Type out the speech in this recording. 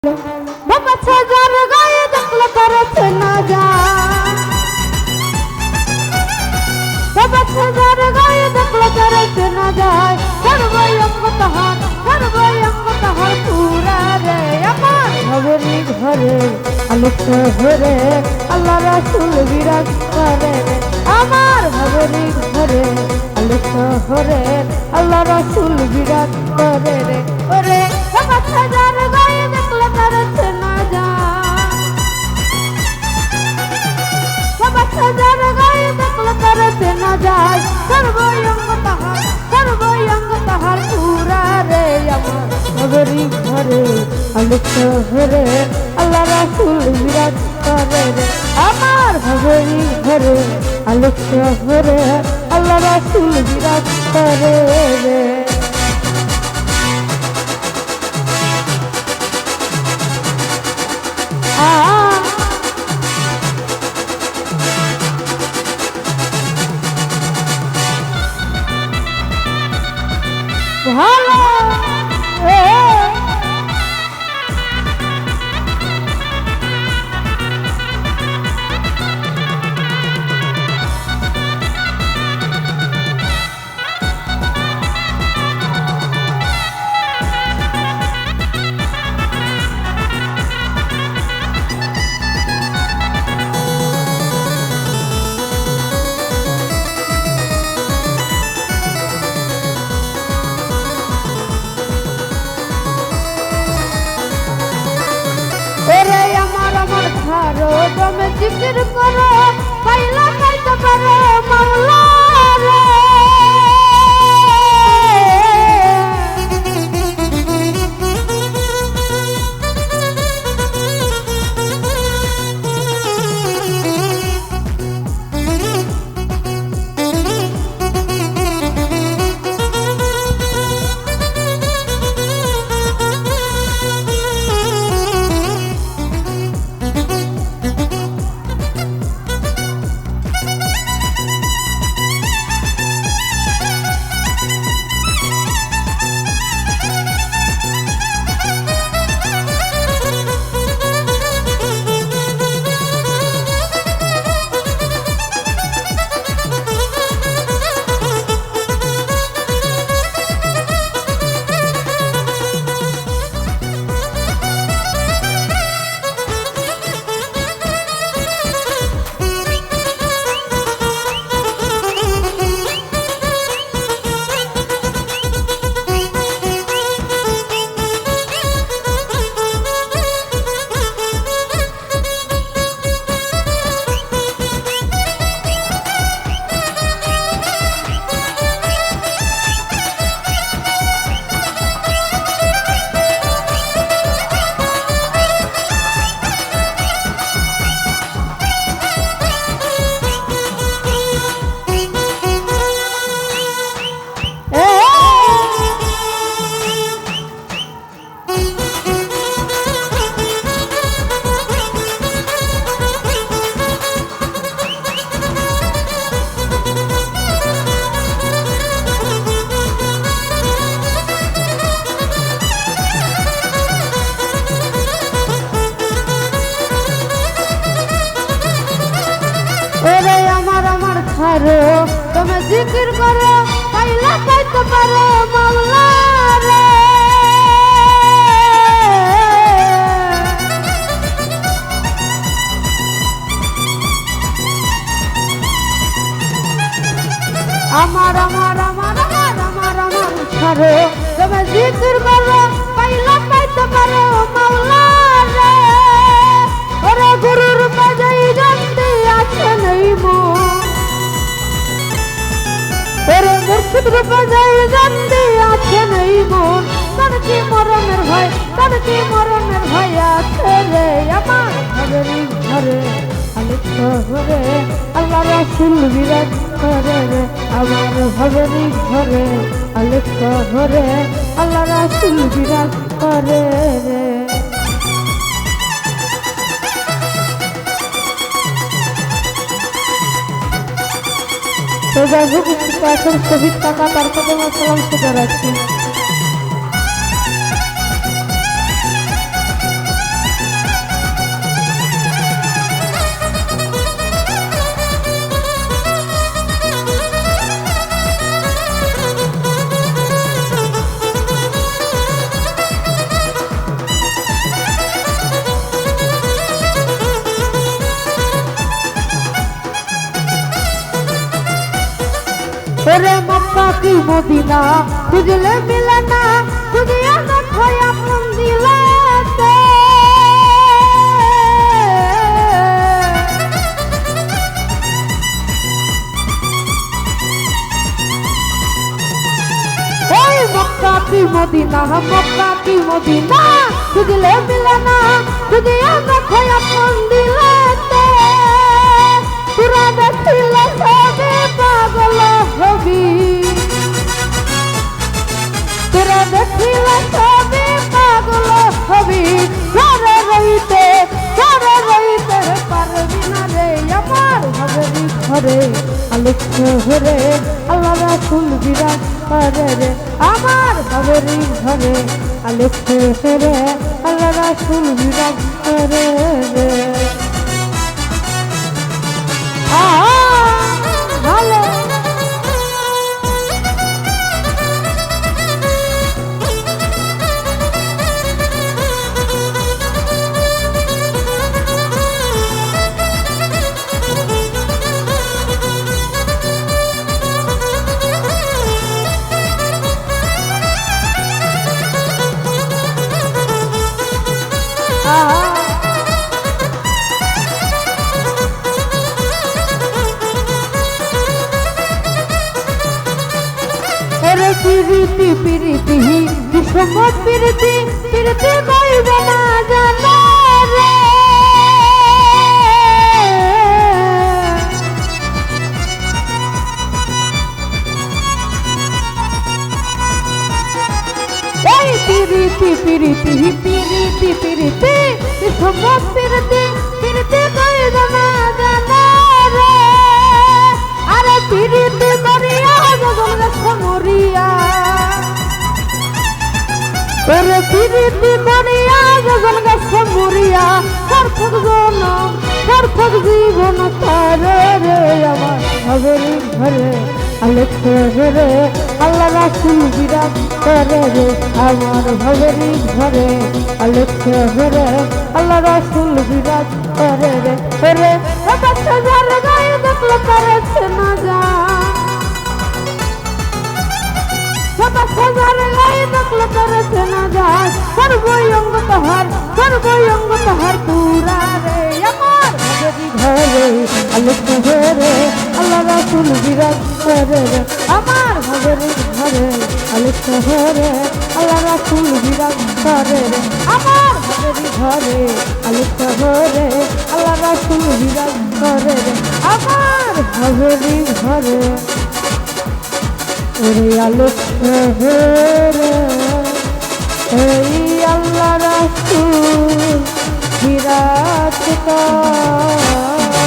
বাবা ছাজার গায়ে দেখলে করছে না যায়, বাবা ছাজার গায়ে দেখলে করছে না যায়। সর্বয়ঙ্গ তাহার পুরা রে আমার ঘরে ঘরে আলোক শহরে আল্লাহ রাসূল বিরাজ করে রে। আমার ঘরে ঘরে আলোক শহরে আল্লাহ রাসূল বিরাজ করে রে। ওরে বাবা ছাজার গায়ে দেখলে করছে না যায়, বাবা ছাজার গায়ে দেখলে করছে না যায়। সর্বয়ঙ্গ তাহার পুরা রে আমার ঘরে ঘরে আলোক শহরে আল্লাহ রাসূল বিরাজ করে রে। আমার ঘরে ঘরে আলোক শহরে আল্লাহ রাসূল বিরাজ করে রে। ভালো তুমি জিকির করো পাইলা পাইতে পারো মাওলা রে। ওরে আমার ছাড়ো তুমি জিকির করো পাইলা পাইতে পারো মাওলা রে। আমার ছাড়ো তুমি জিকির করো পাইলা পাইতে পারো মাওলা রে। ওরে গুরুর বাজাই জানতে আছে নেই মন, ওরে মুর্শিদ বাজাই জানতে আছে নেই মন। তার কি মরণের ভয়, তার কি মরণের ভয় আছে রে। আমার ঘরে ঘরে আলোক শহরে আল্লাহ রাসূল বিরাজ করে রে। আমার ঘরে ঘরে আলোক শহরে আল্লাহ রাসূল বিরাজ করে রে। তো যাই হোক এখন শহীদ কাকা তার সাথে সালাম শুরু রাখছি। কি মদিনা খুঁজলে মিলে না, খুঁজিয়া দেখো আপন দিলেতে। এই মক্কা কি মদিনা, মক্কা কি মদিনা খুঁজলে মিলে না, খুঁজিয়া দেখো আপন দিলেতে। তোরা দেখিলে সবে পাগল হবি, তোরা দেখিলে সবে পাগল হবি। ঘরে রইতে পারবি না রে আমার ভাবেরি ঘরে, আলোক শহরে আল্লাহ রাসূল বিরাজ করে রে। আমার ভাবেরি ঘরে আলোক শহরে আল্লাহ রাসূল বিরাজ করে রে। ভালো প্রীতি প্রীতি বিশ্বমত প্রীতি প্রীতি কইবে না জানা রে। এই প্রীতি প্রীতি প্রীতি প্রীতি বিশ্বমত প্রীতি প্রীতি কইবে না জানা রে। আরে প্রীতি করিয়া জগৎ সমরিয়া, ওরে প্রীতি করিয়া যখন গেছে মরিয়া, সার্থক জনম সার্থক জীবন তারে রে। আমার ভাবেরি ঘরে আলোক শহরে আল্লাহ রাসূল বিরাজ করে রে। আমার ভাবেরি ঘরে আলোক শহরে আল্লাহ রাসূল বিরাজ করে রে। ওরে বাচ্চা যার গায়ে দেখলে করেছে না যা, সবার গায়ে দেখলে করেছে না যায়। সর্বঙ্গ তাহার পুরা রে। আমার ভাবেরি ঘরে আলোক শহরে আল্লাহ রাসূল বিরাজ করে রে। আমার ভাবেরি ঘরে আলোক শহরে আল্লাহ রাসূল বিরাজ করে রে। আমার ভাবেরি ঘরে আলোক শহরে আল্লাহ রাসূল বিরাজ করে রে। আমার ভাবেরি ঘরে ওরে আলোক শহরে এই আল্লাহ রাসূল বিরাজ করে।